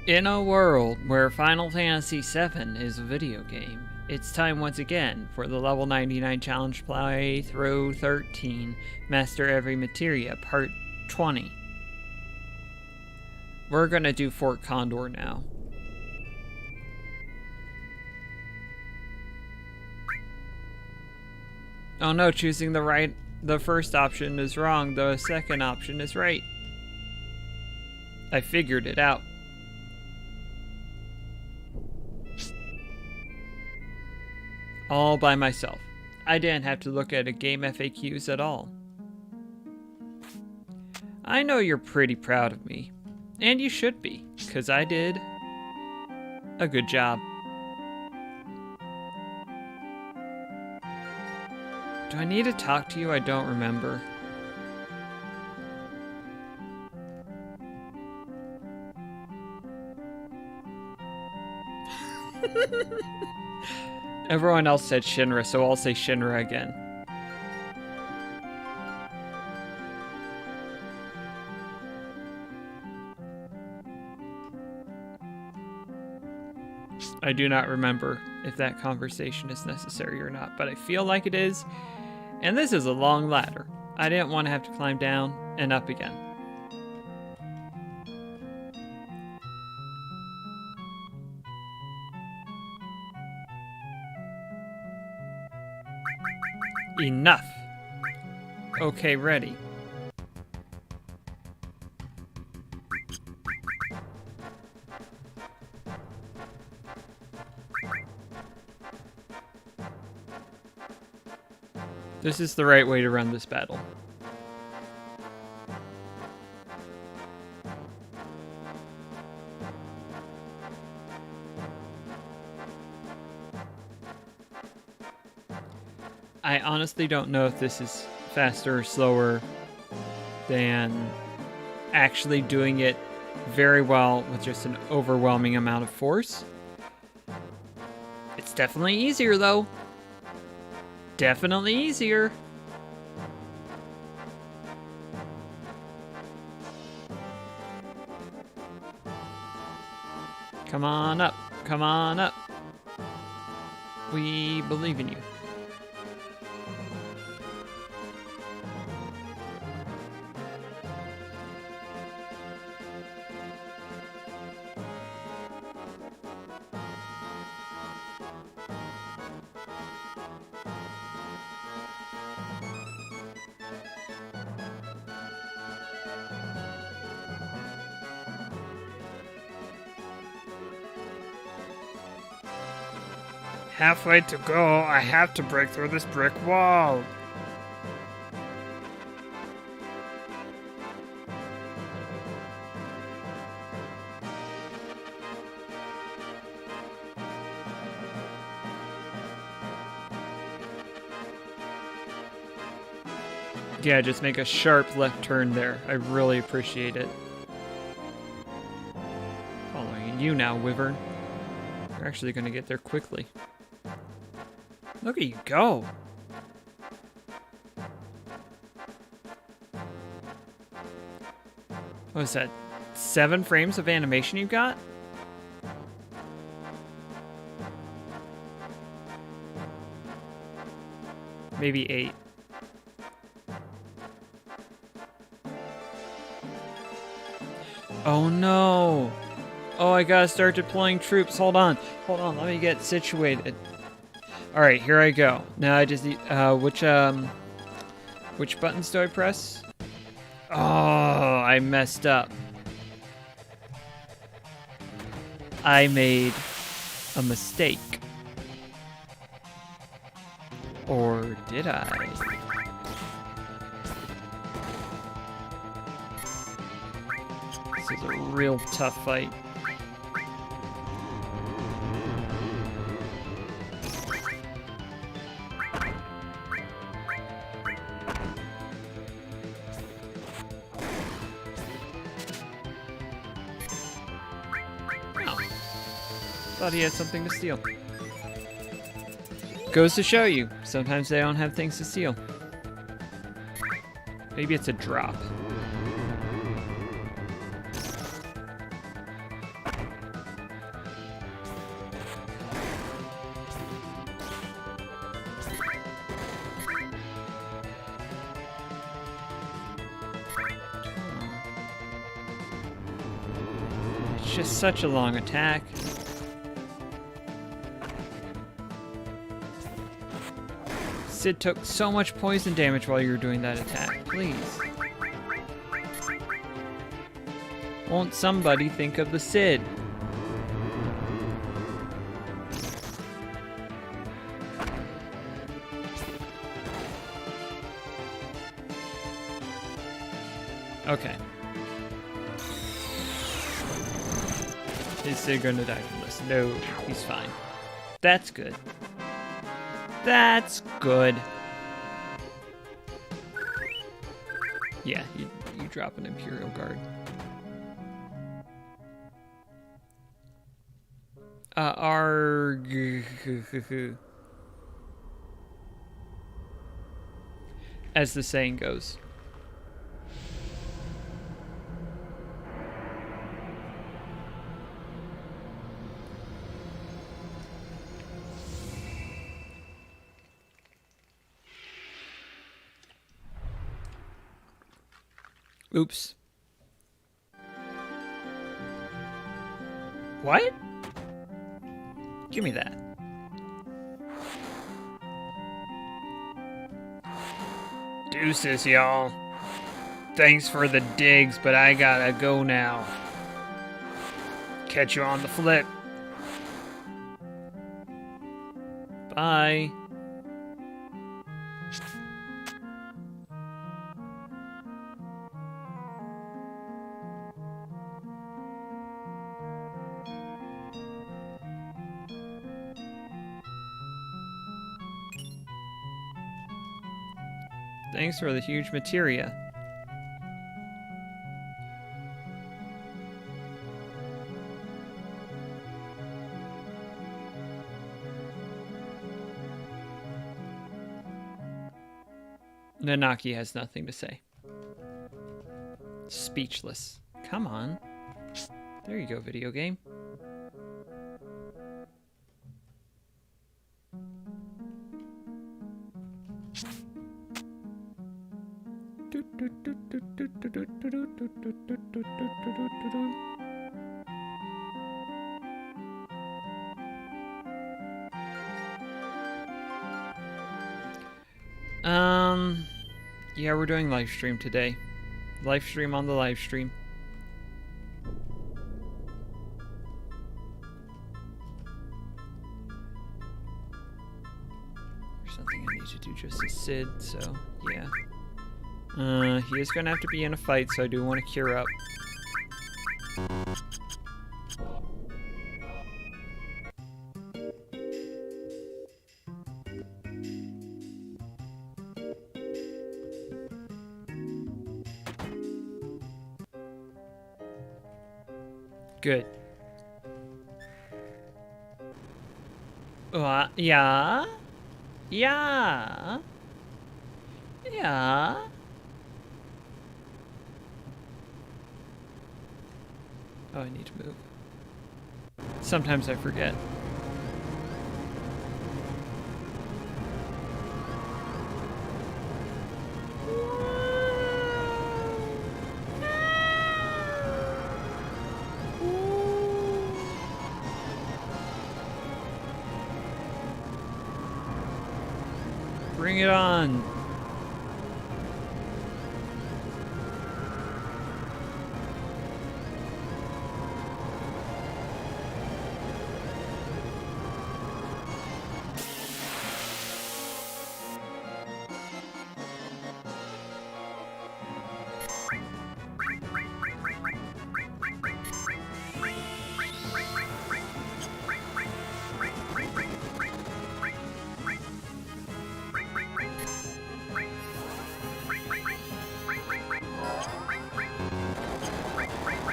In a world where Final Fantasy VII is a video game, it's time once again for the level 99 challenge playthrough 13, Master Every Materia, part 20. We're gonna do Fort Condor now. Oh no, choosing the first option is wrong, the second option is right. I figured it out. All by myself. I didn't have to look at a game FAQs at all. I know you're pretty proud of me. And you should be, because I did a good job. Do I need to talk to you? I don't remember. Everyone else said Shinra, so I'll say Shinra again. I do not remember if that conversation is necessary or not, but I feel like it is. And this is a long ladder. I didn't want to have to climb down and up again. Enough. Okay, ready. This is the right way to run this battle. I honestly don't know if this is faster or slower than actually doing it very well with just an overwhelming amount of force. It's definitely easier though. Definitely easier. Come on up. Come on up. We believe in you. Halfway to go, I have to break through this brick wall. Yeah, just make a sharp left turn there. I really appreciate it. Following you now, Wyvern. You're actually going to get there quickly. Look at you go. What is that? 7 frames of animation you've got? Maybe 8. Oh no. Oh, I gotta start deploying troops. Hold on. Hold on, let me get situated. Alright, here I go. Now I just need, which buttons do I press? Oh, I messed up. I made a mistake. Or did I? This is a real tough fight. Thought he had something to steal. Goes to show you, sometimes they don't have things to steal. Maybe it's a drop. It's just such a long attack. Sid took so much poison damage while you were doing that attack. Please. Won't somebody think of the Sid? Okay. Is Sid gonna die from this? No, he's fine. That's good. That's good. Yeah, you drop an Imperial Guard. As the saying goes. Oops. What? Give me that. Deuces, y'all. Thanks for the digs, but I gotta go now. Catch you on the flip. Bye. Thanks for the huge materia. Nanaki has nothing to say. Speechless. Come on. There you go, video game. Yeah, we're doing live stream today. Live stream on the live stream. There's something I need to do just as Sid, so yeah. He is gonna have to be in a fight, so I do want to cure up. Good. Yeah? Yeah? Yeah? Oh, I need to move. Sometimes I forget. Bring it on.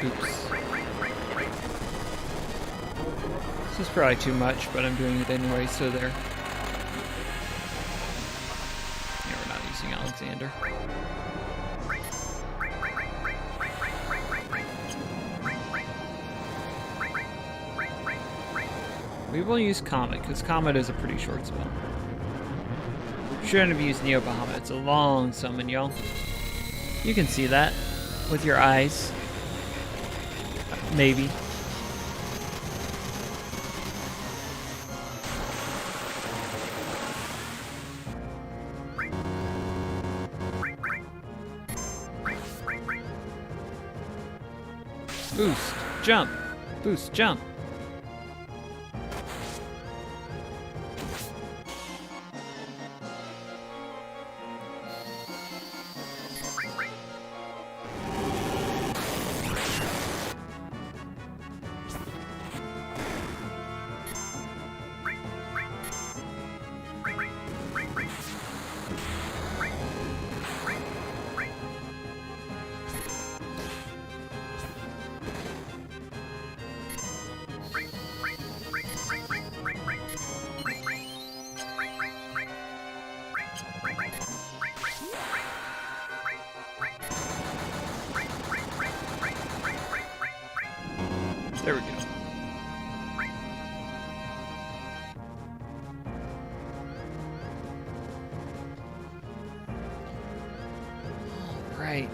Oops. This is probably too much, but I'm doing it anyway, so there. Yeah, we're not using Alexander. We will use Comet, because Comet is a pretty short spell. Shouldn't have used Neo Bahamut. It's a long summon, y'all. You can see that with your eyes. Maybe. Boost. Jump. Boost. Jump. There we go. All right.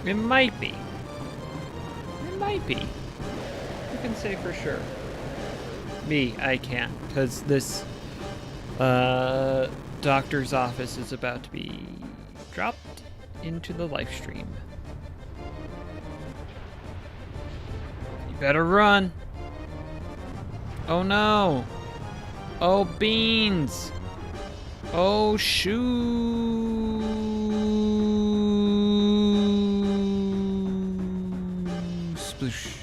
It might be. It might be. Who can say for sure? Me, I can't, because this doctor's office is about to be dropped into the live stream. You better run. Oh no. Oh beans. Oh shoot. Sploosh.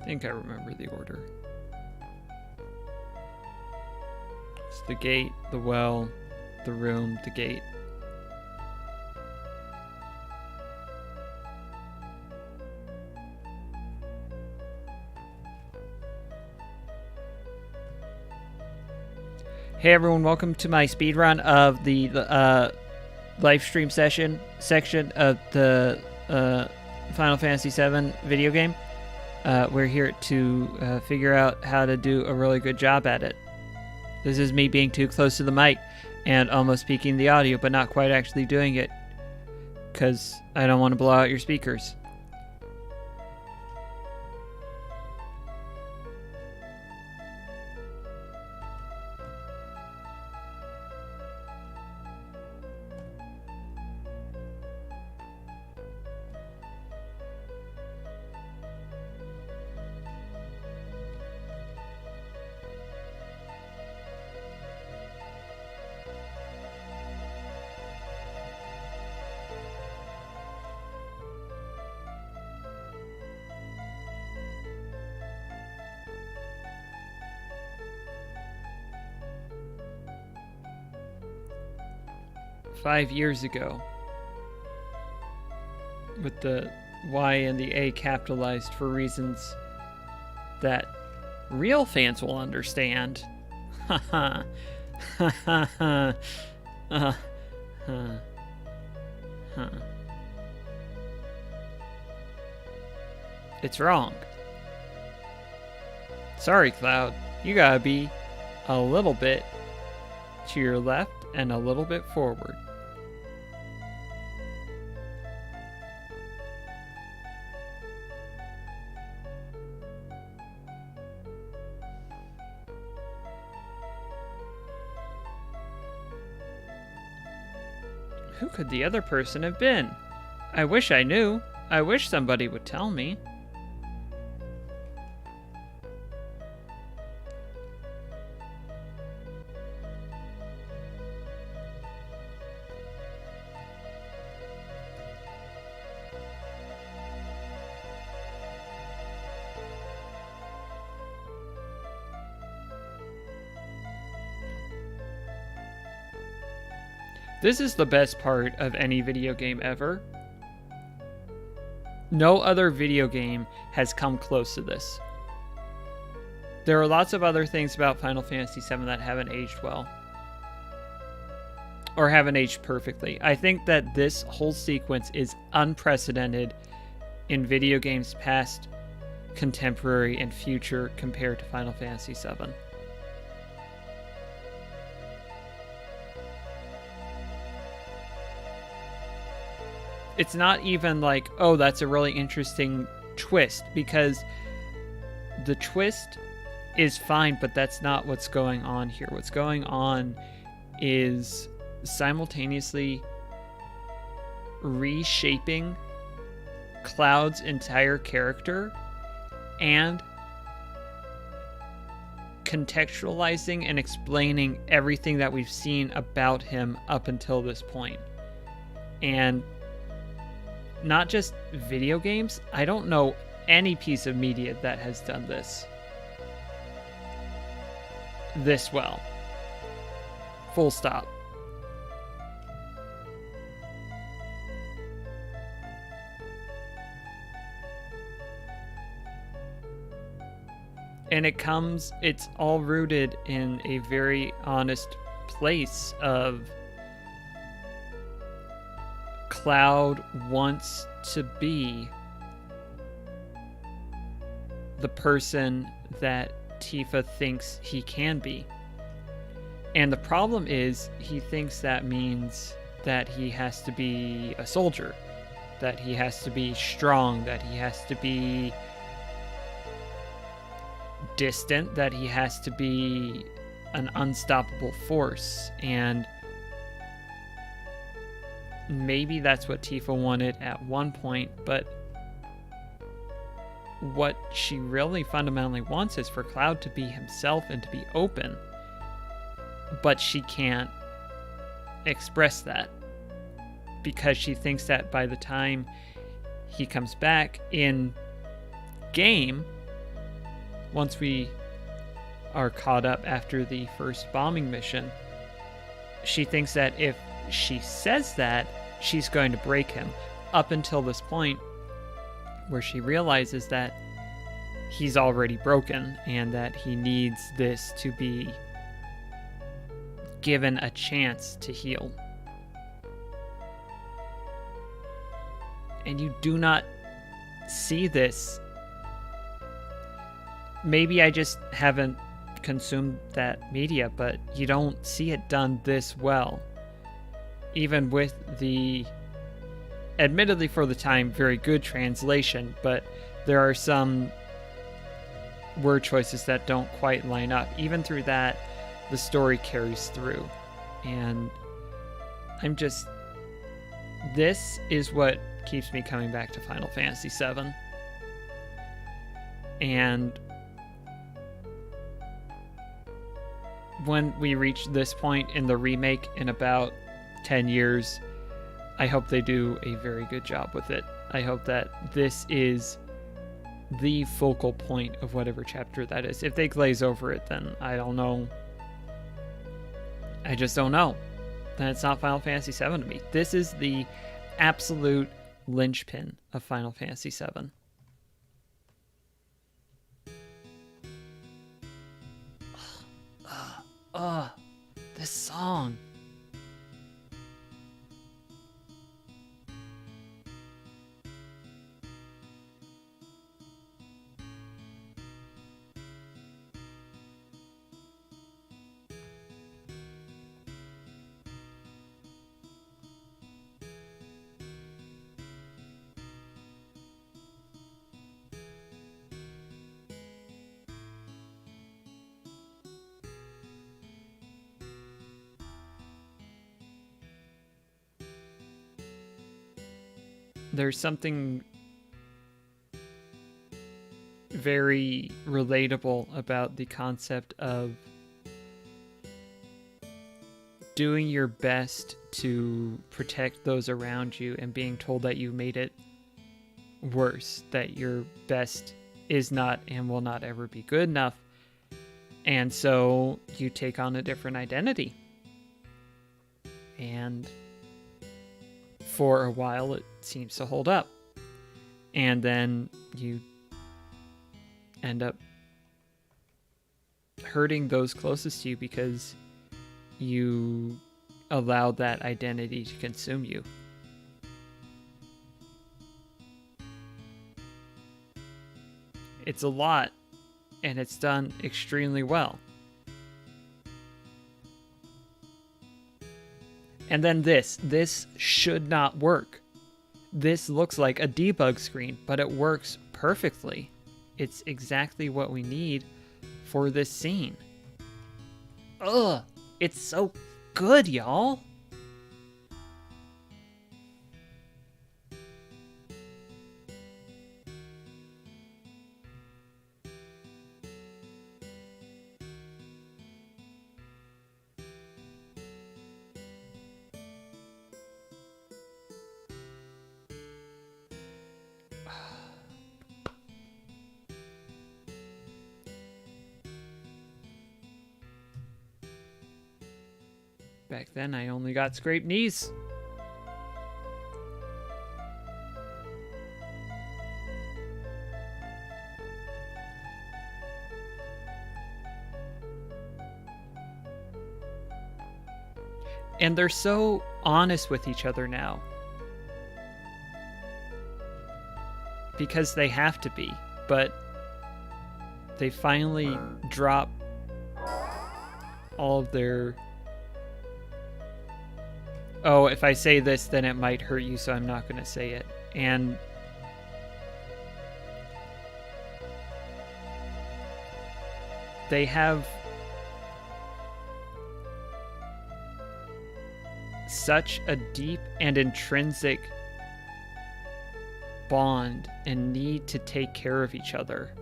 I think I remember the order. It's the gate, the well, the room, the gate. Hey everyone, welcome to my speedrun of the live stream section of the Final Fantasy VII video game. We're here to figure out how to do a really good job at it. This is me being too close to the mic and almost speaking the audio, but not quite actually doing it, because I don't want to blow out your speakers. 5 years ago. With the Y and the A capitalized for reasons that real fans will understand. Haha. Haha. It's wrong. Sorry, Cloud. You gotta be a little bit to your left and a little bit forward. Who could the other person have been? I wish I knew. I wish somebody would tell me. This is the best part of any video game ever. No other video game has come close to this. There are lots of other things about Final Fantasy VII that haven't aged well. Or haven't aged perfectly. I think that this whole sequence is unprecedented in video games past, contemporary, and future compared to Final Fantasy VII. It's not even like, oh, that's a really interesting twist, because the twist is fine, but that's not what's going on here. What's going on is simultaneously reshaping Cloud's entire character and contextualizing and explaining everything that we've seen about him up until this point. And not just video games. I don't know any piece of media that has done this well. Full stop. And it's all rooted in a very honest place of Cloud wants to be the person that Tifa thinks he can be. And the problem is, he thinks that means that he has to be a soldier, that he has to be strong, that he has to be distant, that he has to be an unstoppable force. And maybe that's what Tifa wanted at one point, but what she really fundamentally wants is for Cloud to be himself and to be open. But she can't express that because she thinks that by the time he comes back in game, once we are caught up after the first bombing mission, she thinks that if she says that, she's going to break him, up until this point where she realizes that he's already broken and that he needs this to be given a chance to heal. And you do not see this. Maybe I just haven't consumed that media, but you don't see it done this well. Even with the, admittedly for the time, very good translation, but there are some word choices that don't quite line up. Even through that, the story carries through. And this is what keeps me coming back to Final Fantasy VII. And when we reach this point in the remake in about 10 years, I hope they do a very good job with it. I hope that this is the focal point of whatever chapter that is. If they glaze over it, then I don't know. I just don't know. then it's not Final Fantasy VII to me. This is the absolute linchpin of Final Fantasy VII. This song. There's something very relatable about the concept of doing your best to protect those around you and being told that you made it worse, that your best is not and will not ever be good enough. And so you take on a different identity. And for a while, it seems to hold up. And then you end up hurting those closest to you because you allowed that identity to consume you. It's a lot, and it's done extremely well. And then this should not work. This looks like a debug screen, but it works perfectly. It's exactly what we need for this scene. Ugh, it's so good, y'all. Back then, I only got scraped knees. And they're so honest with each other now. Because they have to be. But they finally drop all of their... Oh, if I say this, then it might hurt you, so I'm not going to say it. And they have such a deep and intrinsic bond and need to take care of each other.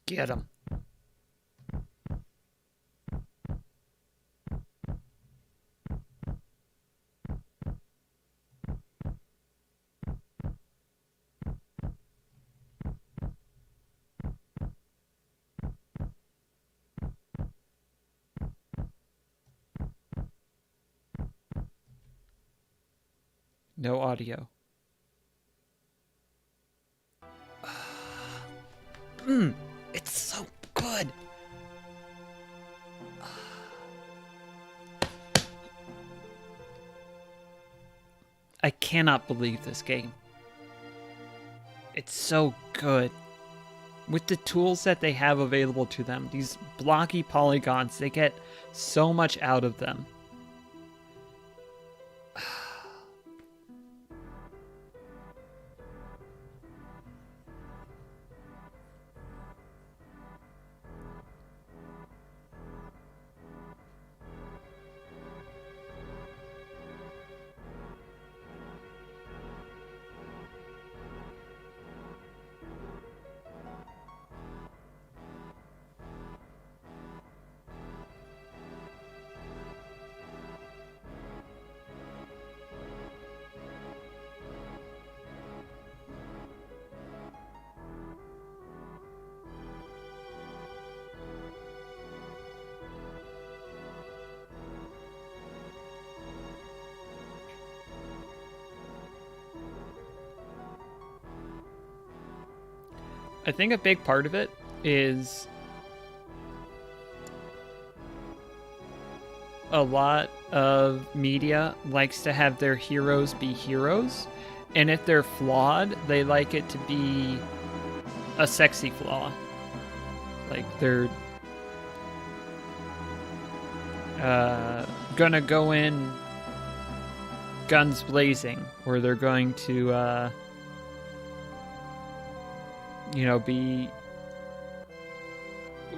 Get him. No audio. It's so good. I cannot believe this game. It's so good. With the tools that they have available to them, these blocky polygons, they get so much out of them. I think a big part of it is a lot of media likes to have their heroes be heroes, and if they're flawed, they like it to be a sexy flaw. Like they're gonna go in guns blazing, or they're going to be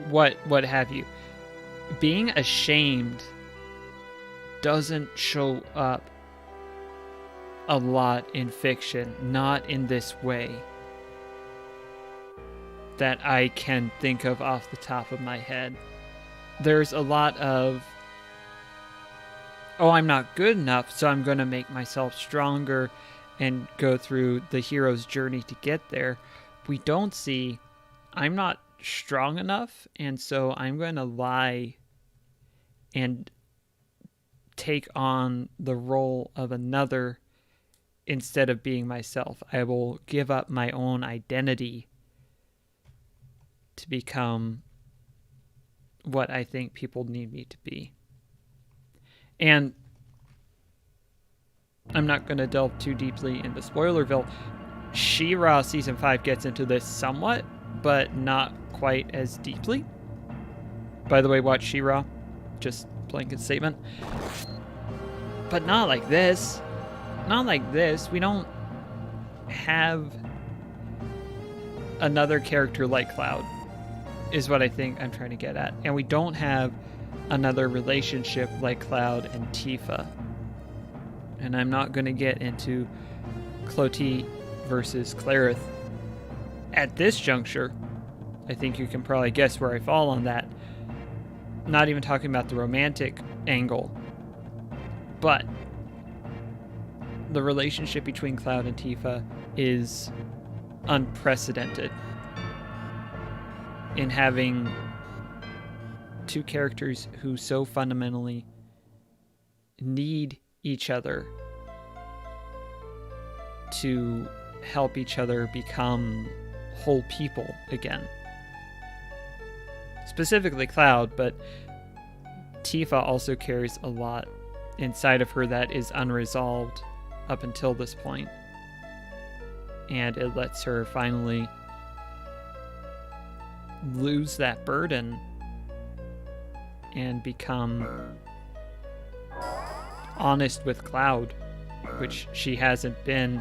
what have you. Being ashamed doesn't show up a lot in fiction, not in this way that I can think of off the top of my head. There's a lot of, oh, I'm not good enough, so I'm going to make myself stronger and go through the hero's journey to get there. We don't see, I'm not strong enough, and so I'm going to lie and take on the role of another instead of being myself. I will give up my own identity to become what I think people need me to be. And I'm not going to delve too deeply into Spoilerville. She-Ra Season 5 gets into this somewhat, but not quite as deeply. By the way, watch She-Ra. Just blanket statement. But not like this. Not like this. We don't have another character like Cloud, is what I think I'm trying to get at. And we don't have another relationship like Cloud and Tifa. And I'm not going to get into Clotilde versus Clarith at this juncture. I think you can probably guess where I fall on that. Not even talking about the romantic angle, but the relationship between Cloud and Tifa is unprecedented in having two characters who so fundamentally need each other to help each other become whole people again. Specifically Cloud, but Tifa also carries a lot inside of her that is unresolved up until this point. And it lets her finally lose that burden and become honest with Cloud, which she hasn't been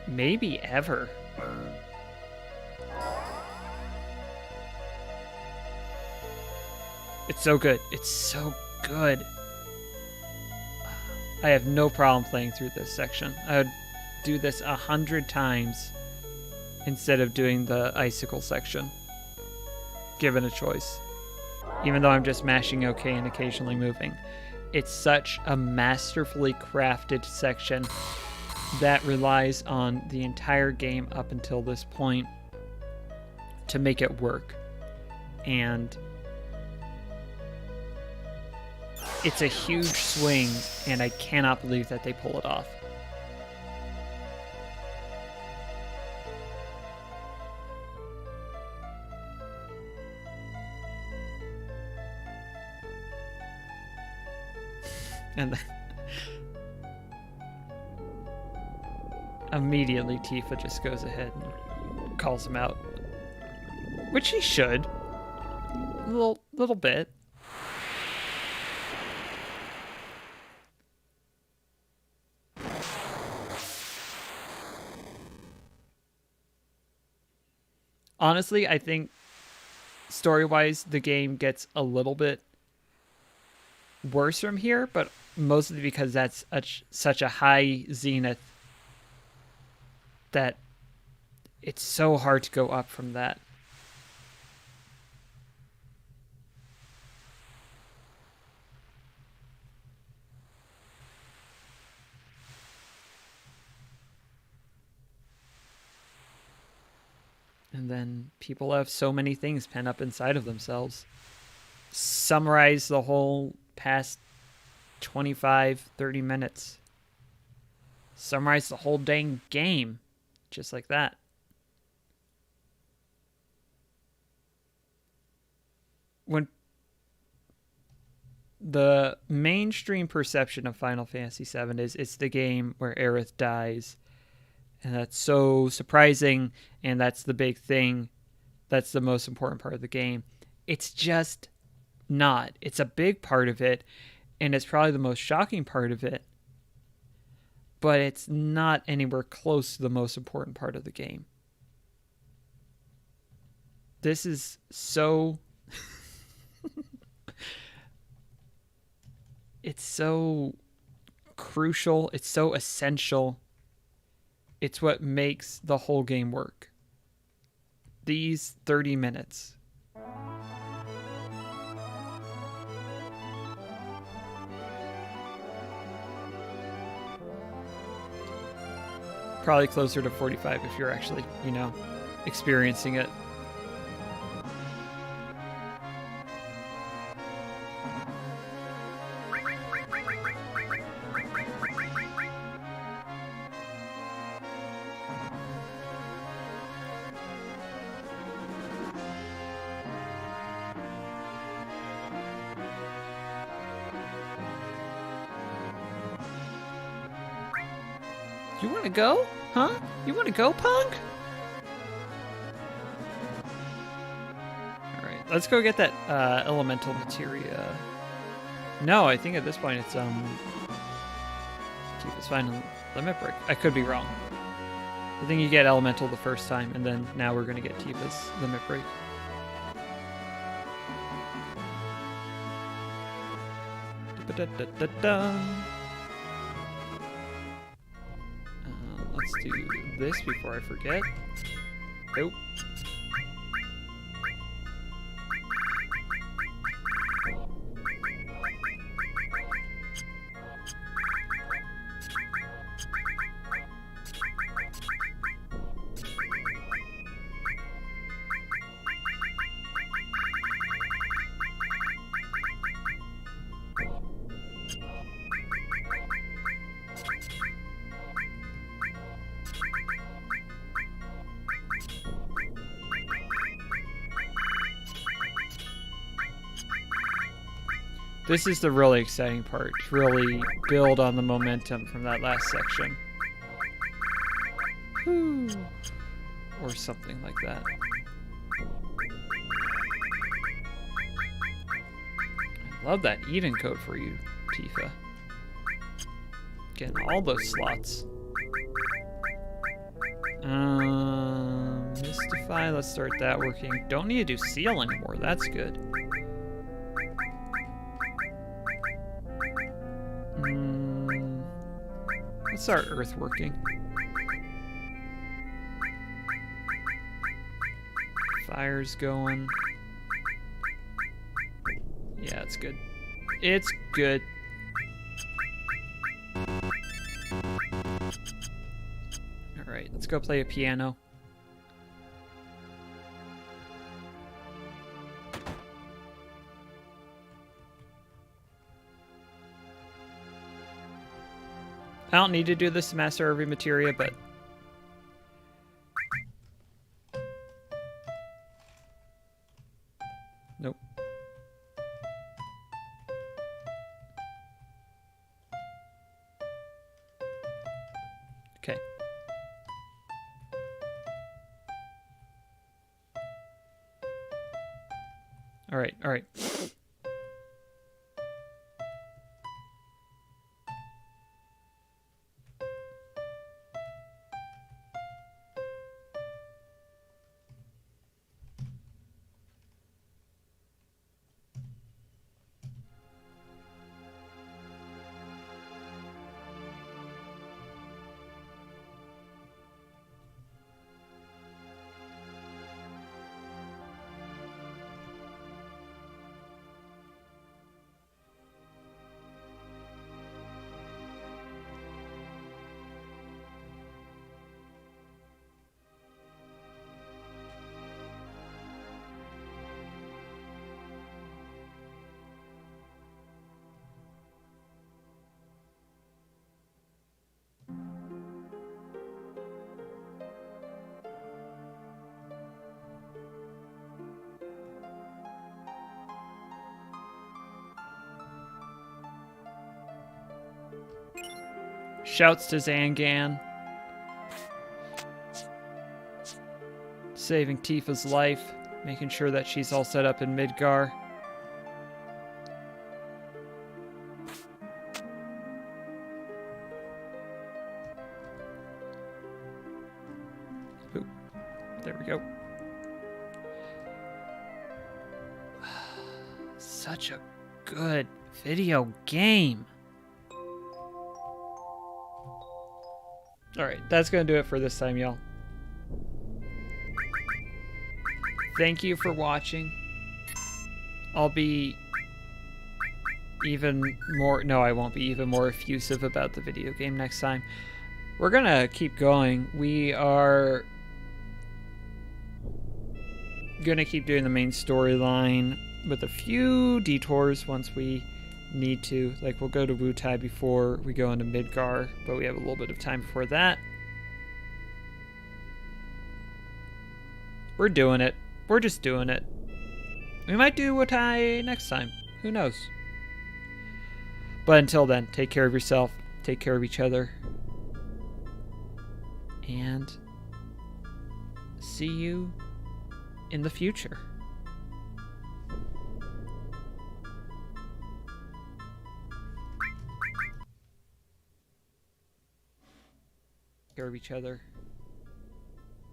maybe ever. It's so good. It's so good. I have no problem playing through this section. I would do this 100 times instead of doing the icicle section, given a choice. Even though I'm just mashing OK and occasionally moving. It's such a masterfully crafted section that relies on the entire game up until this point to make it work. And it's a huge swing, and I cannot believe that they pull it off. And then immediately Tifa just goes ahead and calls him out. Which he should. A little bit. Honestly, I think story-wise, the game gets a little bit worse from here, but mostly because that's such a high zenith that it's so hard to go up from that. And then people have so many things pent up inside of themselves. Summarize the whole past 25, 30 minutes. Summarize the whole dang game. Just like that. When the mainstream perception of Final Fantasy VII is it's the game where Aerith dies. And that's so surprising, and that's the big thing. That's the most important part of the game. It's just not. It's a big part of it, and it's probably the most shocking part of it. But it's not anywhere close to the most important part of the game. This is so... it's so crucial. It's so essential. It's what makes the whole game work. These 30 minutes. Probably closer to 45 if you're actually, experiencing it. You want to go? Huh? You want to go, punk? Alright, let's go get that elemental materia. No, I think at this point it's Tifa's final limit break. I could be wrong. I think you get elemental the first time, and then now we're going to get Tifa's limit break. Da-da-da-da-da. Let's do this before I forget. Nope. This is the really exciting part, to really build on the momentum from that last section. Whew. Or something like that. I love that Eden code for you, Tifa. Getting all those slots. Mystify, let's start that working. Don't need to do Seal anymore, that's good. Let's start Earth working. Fire's going. Yeah, it's good. It's good. Alright, let's go play a piano. I don't need to do this to master every materia, but... Nope. Alright, alright. Shouts to Zangan. Saving Tifa's life. Making sure that she's all set up in Midgar. Ooh, there we go. Such a good video game. Alright, that's going to do it for this time, y'all. Thank you for watching. I'll be even more... No, I won't be even more effusive about the video game next time. We're going to keep going. We are going to keep doing the main storyline with a few detours once we need to. Like, we'll go to Wutai before we go into Midgar, but we have a little bit of time before that. We're doing it. We're just doing it. We might do Wutai next time. Who knows? But until then, take care of yourself. Take care of each other. And see you in the future. Take care of each other.